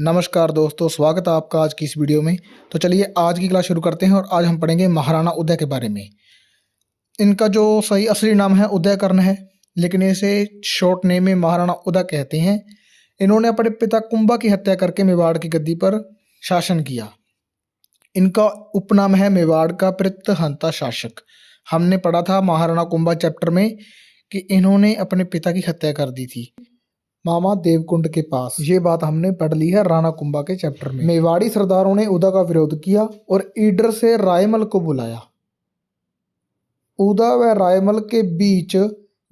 नमस्कार दोस्तों, स्वागत है आपका आज की इस वीडियो में। तो चलिए आज की क्लास शुरू करते हैं और आज हम पढ़ेंगे महाराणा उदय के बारे में। इनका जो सही असली नाम है उदयकर्ण है, लेकिन इसे शॉर्ट नेम में महाराणा उदय कहते हैं। इन्होंने अपने पिता कुंभा की हत्या करके मेवाड़ की गद्दी पर शासन किया। इनका उपनाम है मेवाड़ का प्रतिहंता शासक। हमने पढ़ा था महाराणा कुंभा चैप्टर में कि इन्होंने अपने पिता की हत्या कर दी थी मामा देवकुंड के पास। ये बात हमने पढ़ ली है राणा कुंभा के चैप्टर में। मेवाड़ी सरदारों ने उदा का विरोध किया और ईडर से रायमल को बुलाया। उदा व रायमल के बीच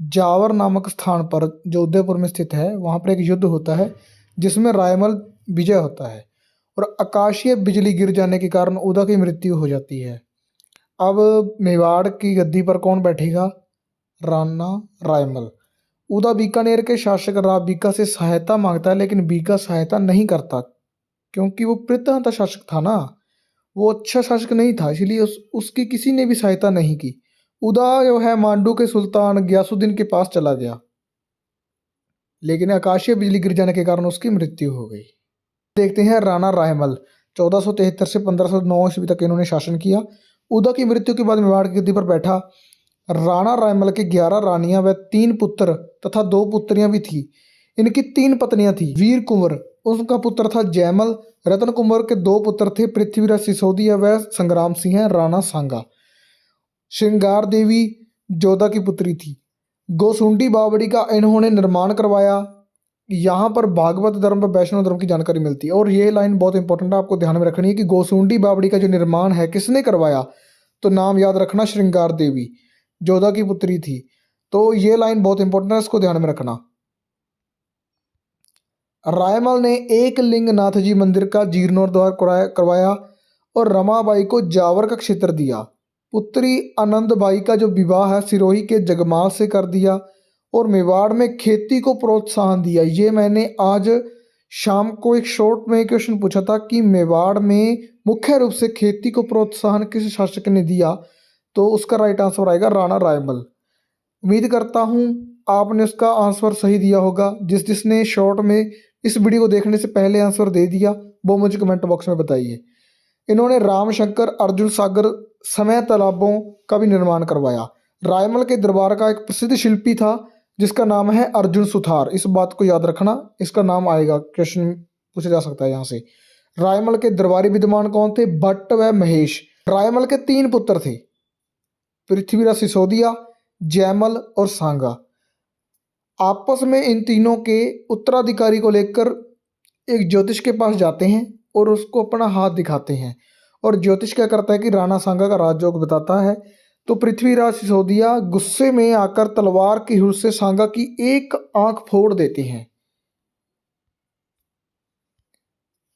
जावर नामक स्थान पर, जो उदयपुर में स्थित है, वहां पर एक युद्ध होता है जिसमें रायमल विजय होता है और आकाशीय बिजली गिर जाने के कारण उदा की मृत्यु हो जाती है। अब मेवाड़ की गद्दी पर कौन बैठेगा? राणा रायमल। उदा बीकानेर के शासक राव बीका से सहायता मांगता है, लेकिन बीका सहायता नहीं करता क्योंकि वो प्रतिहंता शासक था ना, वो अच्छा शासक नहीं था, इसलिए उसकी किसी ने भी सहायता नहीं की। उदा जो है मांडू के सुल्तान गयासुद्दीन के पास चला गया, लेकिन आकाशीय बिजली गिर जाने के कारण उसकी मृत्यु हो गई। देखते हैं राणा रायमल। 1473 से 1509 ईस्वी तक इन्होंने शासन किया। उदा की मृत्यु के बाद मेवाड़ की गद्दी पर बैठा राणा रायमल के 11 रानियां व 3 पुत्र तथा 2 पुत्रियां भी थी। इनकी 3 पत्नियां थी। वीर कुंवर उनका पुत्र था जयमल। रतन कुंवर के 2 पुत्र थे, पृथ्वीराज सिसोदिया व संग्राम सिंह राणा सांगा। श्रृंगार देवी जोधा की पुत्री थी। गोसुंडी बावड़ी का इन्होंने निर्माण करवाया। यहाँ पर भागवत धर्म व वैष्णव धर्म की जानकारी मिलती है और ये लाइन बहुत इंपॉर्टेंट है, आपको ध्यान में रखनी है कि गोसुंडी बावड़ी का जो निर्माण है किसने करवाया, तो नाम याद रखना, श्रृंगार देवी जोधा की पुत्री थी। तो ये लाइन बहुत इंपॉर्टेंट है, इसको ध्यान में रखना। रायमल ने एक लिंगनाथ जी मंदिर का जीर्णोद्धार करवाया और रमाबाई को जावर का क्षेत्र दिया। पुत्री आनंदबाई का जो विवाह है सिरोही के जगमाल से कर दिया और मेवाड़ में खेती को प्रोत्साहन दिया। ये मैंने आज शाम को एक शॉर्ट में क्वेश्चन पूछा था कि मेवाड़ में मुख्य रूप से खेती को प्रोत्साहन किस शासक ने दिया, तो उसका राइट आंसर आएगा राणा रायमल। उम्मीद करता हूँ आपने उसका आंसर सही दिया होगा। जिसने शॉर्ट में इस वीडियो को देखने से पहले आंसर दे दिया वो मुझे कमेंट बॉक्स में बताइए। इन्होंने रामशंकर, अर्जुन सागर समय तालाबों का भी निर्माण करवाया। रायमल के दरबार का एक प्रसिद्ध शिल्पी था जिसका नाम है अर्जुन सुथार। इस बात को याद रखना, इसका नाम आएगा, क्वेश्चन पूछा जा सकता है यहाँ से। रायमल के दरबारी विद्वान कौन थे? भट्ट व महेश। रायमल के 3 पुत्र थे, पृथ्वीराज सिसोदिया, जयमल और सांगा। आपस में इन तीनों के उत्तराधिकारी को लेकर एक ज्योतिष के पास जाते हैं और उसको अपना हाथ दिखाते हैं और ज्योतिष क्या करता है कि राणा सांगा का राजयोग बताता है। तो पृथ्वीराज सिसोदिया गुस्से में आकर तलवार की हुल से सांगा की एक आंख फोड़ देते हैं।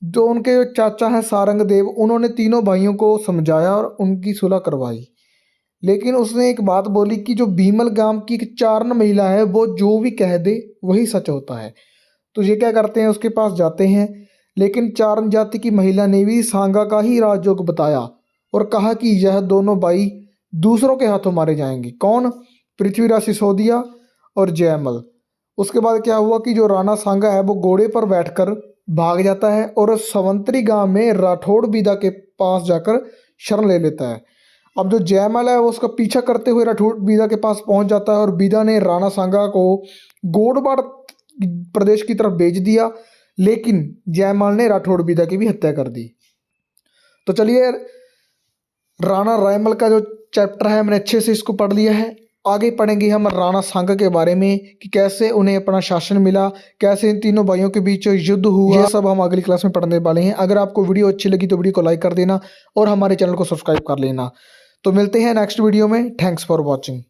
जो उनके चाचा हैं सारंग देव, उन्होंने तीनों भाइयों को समझाया और उनकी सुलह करवाई, लेकिन उसने एक बात बोली कि जो भीमल गांव की एक चारण महिला है वो जो भी कह दे वही सच होता है। तो ये क्या करते हैं, उसके पास जाते हैं, लेकिन चारण जाति की महिला ने भी सांगा का ही राजयोग बताया और कहा कि यह दोनों भाई दूसरों के हाथों मारे जाएंगे। कौन? पृथ्वीराज सिसोदिया और जयमल। उसके बाद क्या हुआ कि जो राणा सांगा है वो घोड़े पर बैठकर भाग जाता है और सवंतरी गांव में राठौड़ बीदा के पास जाकर शरण ले लेता है। अब जो जयमल है वो उसका पीछा करते हुए राठौड़ बीदा के पास पहुंच जाता है और बीदा ने राणा सांगा को गोडवाड़ प्रदेश की तरफ भेज दिया, लेकिन जयमल ने राठौड़ बीदा की भी हत्या कर दी। तो चलिए, राणा रायमल का जो चैप्टर है मैंने अच्छे से इसको पढ़ लिया है। आगे पढ़ेंगे हम राणा सांगा के बारे में कि कैसे उन्हें अपना शासन मिला, कैसे इन तीनों भाइयों के बीच युद्ध हुआ, यह सब हम अगली क्लास में पढ़ने वाले हैं। अगर आपको वीडियो अच्छी लगी तो वीडियो को लाइक कर देना और हमारे चैनल को सब्सक्राइब कर लेना। तो मिलते हैं नेक्स्ट वीडियो में। Thanks for watching.